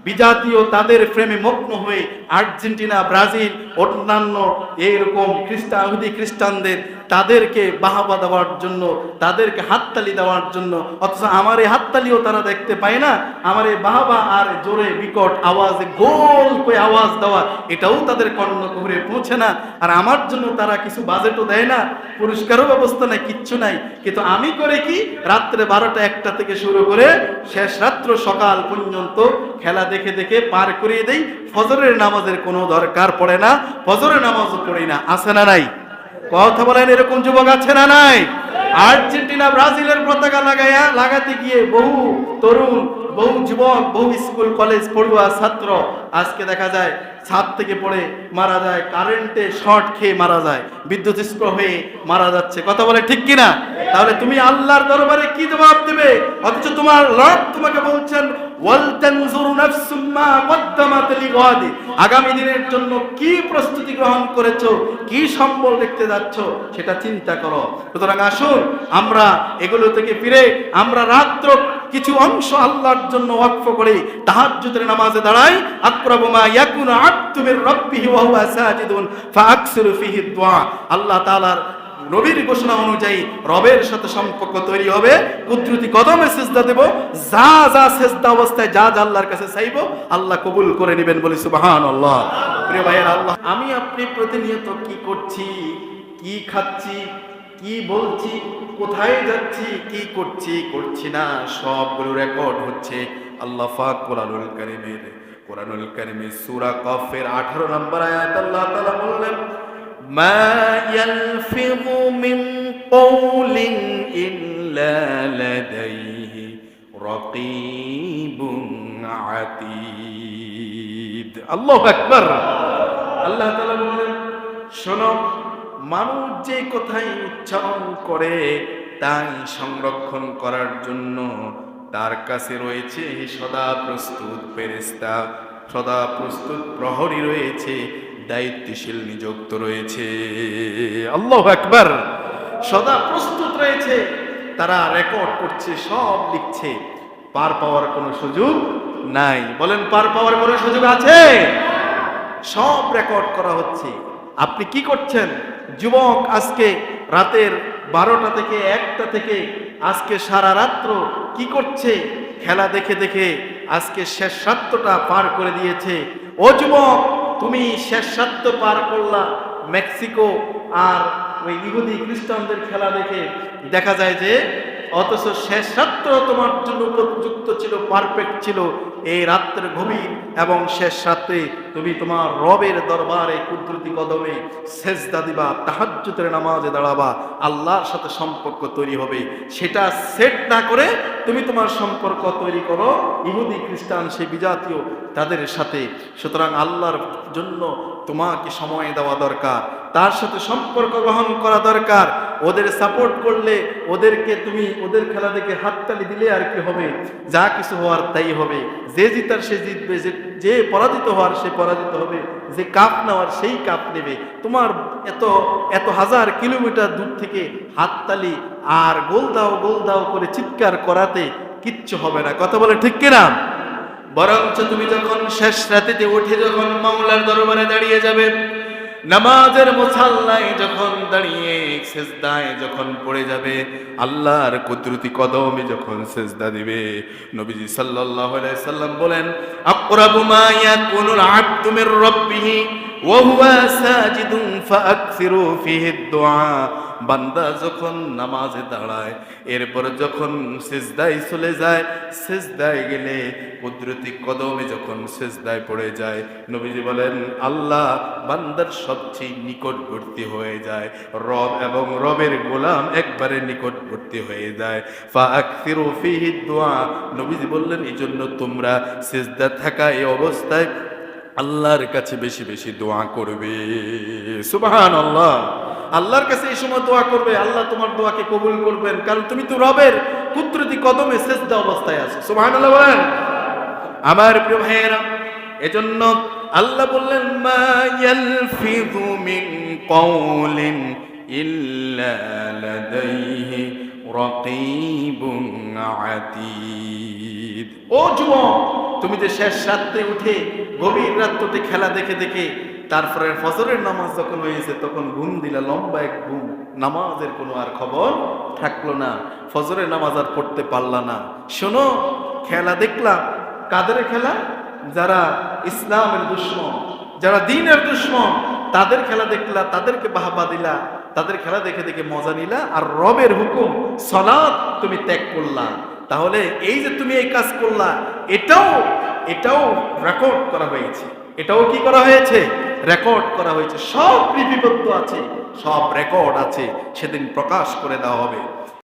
বিজাতীয় তাদের প্রেমে মগ্ন হয়ে আর্জেন্টিনা, ব্রাজিল, অন্যান্য এইরকম খ্রিস্টানদের তাদেরকে বাহাবা দেওয়ার জন্য, তাদেরকে হাততালি দেওয়ার জন্য, অথচ আমার এই হাততালিও তারা দেখতে পায় না। আমার এই বাহাবা আর জোরে বিকট আওয়াজে গোল করে আওয়াজ দেওয়া, এটাও তাদের কর্ণকুহরে পৌঁছে না। আর আমার জন্য তারা কিছু বাজেটও দেয় না, পুরস্কারও ব্যবস্থা নাই, কিচ্ছু নাই। কিন্তু আমি করে কি, রাত্রে 12টা 1টা থেকে শুরু করে শেষ রাত্র সকাল পর্যন্ত খেলা দেখে দেখে পার করিয়ে দেই। ফজরের নামাজের কোনো দরকার পড়ে না, ফজরের নামাজও পড়ি না। আছে না নাই? কথা বলেন, এরকম যুবক আছে না নাই? আর্জেন্টিনা, ব্রাজিলের পতাকা লাগাতে গিয়ে বহু তরুণ, বহু যুবক, বহু স্কুল কলেজ পড়ুয়া ছাত্র আজকে দেখা যায় ছাদ থেকে পড়ে মারা যায়, কারেন্টে শর্ট খেয়ে মারা যায়, বিদ্যুৎ স্পৃহ হয়ে মারা যাচ্ছে। কথা বলে ঠিক কিনা? তাহলে তুমি আল্লাহর দরবারে কি জবাব দেবে? অথচ তোমার রব তোমাকে বলছেন, ওয়াল তানজুরু নাফসুম মা কদ্দামাত লিগাদ, আগামী দিনের জন্য কি প্রস্তুতি গ্রহণ করেছো, কি সম্বল দেখতে যাচ্ছ, সেটা চিন্তা করো। সুতরাং আসুন আমরা এগুলো থেকে ফিরে আমরা রাত্র কিছু অংশ আল্লাহর জন্য ওয়াকফ করে তাহাজ্জুদের নামাজে দাঁড়াই। আকরাবু মা ইয়াকুনু আবদু মির রাব্বিহি ওয়া হুয়া সাজিদুন ফাআকসিরু ফিহি দুআ। আল্লাহ তাআলার নবীর ঘোষণা অনুযায়ী রবের সাথে সম্পর্ক তৈরি হবে। কুদরতি কদমে সিজদা দেব, যা যা সিজদা অবস্থায় যা যা আল্লাহর কাছে চাইবো আল্লাহ কবুল করে নেবেন, বলি সুবহানাল্লাহ। প্রিয় ভাইয়েরা, আল্লাহ, আমি আপনি প্রতিনিয়ত কি করছি, কি খাচ্ছি, কি বলছি, কোথায় যাচ্ছি, কি করছি করছি না, সবগুলো রেকর্ড হচ্ছে আল্লাহ পাক কোরআনুল কারীমের সূরা কফের 18 নম্বর আয়াত আল্লাহ তাআলা বললেন, মা ইয়ালফিযু মিন কওলিন ইল্লা লাদাইহি রাকীবুন আতীদ। আল্লাহু আকবার। আল্লাহ তাআলা বললেন, শোনো, মানুষ যে কথাই উচ্চারণ করে তাই সংরক্ষণ করার জন্য তার কাছে রয়েছে সদা প্রস্তুত ফেরেশতা, সদা প্রস্তুত প্রহরী রয়েছে, দায়িত্বশীল নিযুক্ত রয়েছে। আল্লাহু আকবার। সদা প্রস্তুত রয়েছে, তারা রেকর্ড করছে, সব লিখছে। পার পাওয়ার কোনো সুযোগ নাই। বলেন, পার পাওয়ার কোনো সুযোগ আছে? সব রেকর্ড করা হচ্ছে। আপনি কি করছেন? যুবক আজকে রাতের 12টা থেকে 1টা থেকে আজকে সারা রাত্র কি করছে? খেলা দেখে দেখে আজকে শেষ রাত্রটা পার করে দিয়েছে। ও যুবক, তুমি শেষ রাত্র পার করলা মেক্সিকো আর ওই ইহুদি খ্রিস্টানদের খেলা দেখে। দেখা যায় যে অথচ শেষ রাত্র তোমার জন্য উপযুক্ত ছিল, পারফেক্ট ছিল। এই রাত্রের গভীর এবং শেষ রাত্রে তুমি তোমার রবের দরবারে কুদরতি কদমে সেজদা দিবা, তাহাজ্জুদের নামাজে দাঁড়াবা, আল্লাহর সাথে সম্পর্ক তৈরি হবে। সেটা সেট না করে তুমি তোমার সম্পর্ক তৈরি করো ইহুদি খ্রিস্টান, সেই বিজাতীয় তাদের সাথে। সুতরাং আল্লাহর জন্য তোমাকে সময় দেওয়া দরকার, তার সাথে সম্পর্ক গ্রহণ করা দরকার। ওদের সাপোর্ট করলে, ওদেরকে তুমি ওদের খেলা দেখে হাততালি দিলে আর কি হবে? যা কিছু হওয়ার তাই হবে। যে জিতার সে জিতবে, যে পরাজিত হওয়ার সে পরাজিত হবে, যে কাপ নেওয়ার সেই কাপ নেবে। তোমার এত এত হাজার কিলোমিটার দূর থেকে হাততালি আর গোল দাও করে চিৎকার করাতে কিচ্ছু হবে না। কথা বলে ঠিক কিনা? বরঞ্চ তুমি যখন শেষ রাতেতে উঠে যখন মাওলার দরবারে দাঁড়িয়ে যাবে, নামাজের মুসাল্লায় যখন দাঁড়িয়ে সেজদায় যখন পড়ে যাবে, আল্লাহর কুদরতি কদমে যখন সেজদা দিবে, নবীজি সাল্লাল্লাহু আলাইহি সাল্লাম বলেন, আকরাবু মা ইয়াকুনুল আবদু মির রাব্বিহি ওয়া হুয়া সাজিদুন ফাআকসিরু ফিহি দুআ। বান্দা যখন নামাজে দাঁড়ায়, এরপর যখন সিজদায় চলে যায়, সিজদায় গেলে কুদরতি কদমে যখন সিজদায় পড়ে যায়, নবীজি বলেন আল্লাহ বান্দার সবচেয়ে নিকটবর্তী হয়ে যায়, রব এবং রবের গোলাম একবারে নিকটবর্তী হয়ে যায়। ফাআকসিরু ফিহি দুআ। নবীজি বললেন, এই জন্য তোমরা সিজদা থাকা এই অবস্থায় আল্লাহর কাছে বেশি বেশি দোয়া করবে। সুবহানাল্লাহ। আল্লাহর কাছে এই সময় দোয়া করবে, আল্লাহ তোমার দোয়াকে কবুল করবেন, কারণ তুমি তো রবের কুদরতি কদমে সেজদা অবস্থায় আছো। সুবহানাল্লাহ বলেন। আমার প্রিয় ভাইয়েরা, এজন্য আল্লাহ বললেন, মা ইয়ালফিযু মিন কওলিন ইল্লা লাদাইহি রাকীবুন আতীদ। ঈদ। ও যুবক, তুমি যে শেষ রাত্রে উঠে গভীর রাত্রতে খেলা দেখে দেখে তারপরে ফজরের নামাজ যখন হয়েছে তখন ঘুম দিলা, লম্বা এক ঘুম, নামাজের কোনো আর খবর থাকলো না, ফজরের নামাজ আর পড়তে পারলা না। শোনো, খেলা দেখলাম, কাদের খেলা? যারা ইসলামের দুশ্মন, যারা দ্বীনের দুশ্মন, তাদের খেলা দেখলা, তাদেরকে বাহবা দিলা, তাদের খেলা দেখে দেখে মজা নিলা, আর রবের হুকুম সালাত তুমি ত্যাগ করলা। তাহলে এই যে তুমি এই কাজ করলা, এটাও রেকর্ড করা হয়েছে। এটাও কি করা হয়েছে? রেকর্ড করা হয়েছে। সব লিপিবদ্ধ আছে, সব রেকর্ড আছে, সেদিন প্রকাশ করে দেওয়া হবে।